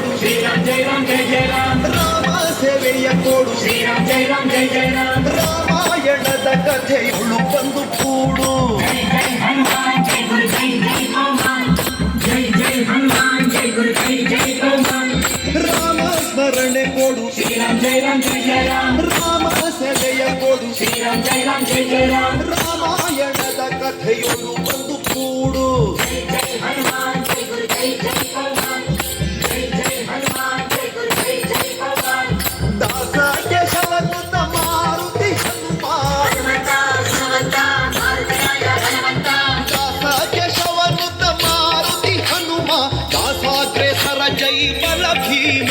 ಕೊಡು ಶ್ರೀರಾಮ್ ಜೈ ರಾಮ್ ಜೈ ಜೈ ರಾಮ್ ರಾಮ ಸೇವೆಯ ಕೊಡು ಶ್ರೀರಾಮ್ ಜೈ ರಾಮ್ ಜೈ ಜೈ ರಾಮ್ ರಾಮಾಯಣದ ಕಥೆಯುಳು ಬಂದು ಕೂಡು ಜೈ ಜೈ ಹನುಮಾನ್ ಜೈ ಗುರು ಜೈ ಜೈ ಹನುಮಾನ್ ಜೈ ಜೈ ಹನುಮಾನ್ ಜೈ ಗುರು ಜೈ ಜೈ ಹನುಮಾನ್ ರಾಮ ಸ್ಮರಣೆ ಕೊಡು ಶ್ರೀರಾಮ್ ಜೈ ರಾಮ್ ಜೈ ಜೈ ರಾಮ್ ರಾಮ ಸೇವೆಯ ಕೊಡು ಶ್ರೀರಾಮ್ ಜೈ ರಾಮ್ ಜೈ ಜೈ ರಾಮ್ ರಾಮಾಯಣದ ಕಥೆಯುಳು ಬಂದು ಕೂಡು ಜೈ ಜೈ ಹನುಮಾನ್ ಜೈ ಗುರು ಜೈ ಜೈ ಹನುಮಾನ್ ಜೈ ಜೈ ಹನುಮಾನ್ ಜೈ ಗುರು ಜೈ ಜೈ ಹನುಮಾನ್ ದಾಸ ಕೇಶವನುತ ಮಾರುತಿ ಹನುಮಾನ್ ಹನುಮಂತ ಹನುಮಂತ ಮಾರುತಿರಾಯ ಹನುಮಂತ ದಾಸ ಕೇಶವನುತ ಮಾರುತಿ ಹನುಮ ದಾಸಾಗ್ರೇಸರ ಜೈ ಬಲ ಭೀಮ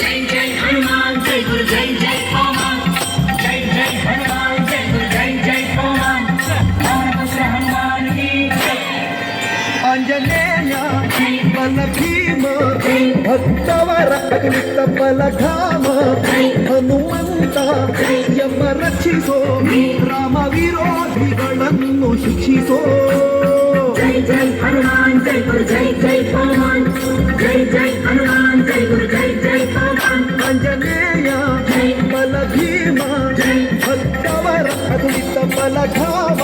ಜೈ ಜೈ ಹನುಮಾನ್ ಜೈ ಗುರು ಜೈ ಜೈ ಹನುಮಾನ್ ಜೈ ಜೈ ಹನುಮಾನ್ ಜೈ ಗುರು ಜೈ ಜೈ ಹನುಮಾನ್ ರಾಮಪುತ್ರ ಹನುಮಾನ್ ಕಿ ಜೈ ಆಂಜನೇಯ ಬಲ ಭೀಮ ಭಕ್ತವರ ಅಗಲಿತ ಬಲಧಾಮ ಹನುಮಂತ ಯಮ ರಕ್ಷಿಸೋ ರಾಮ ವಿರೋಧಿಗಳನ್ನು ಶಿಕ್ಷಿಸೋ ಜೈ ಜೈ ಹನುಮಾನ್ ಜೈ ಗುರು ಜೈ ಜೈ ಹನುಮಾನ್ ಜೈ ಜೈ ಹನುಮಾನ್ ಜೈ ಗುರು ಜೈ ಜೈ ಹನುಮಾನ್ ಆಂಜನೇಯ ಬಲ ಭೀಮ ಭಕ್ತವರ ಅಗಲಿತ ಬಲಧಾಮ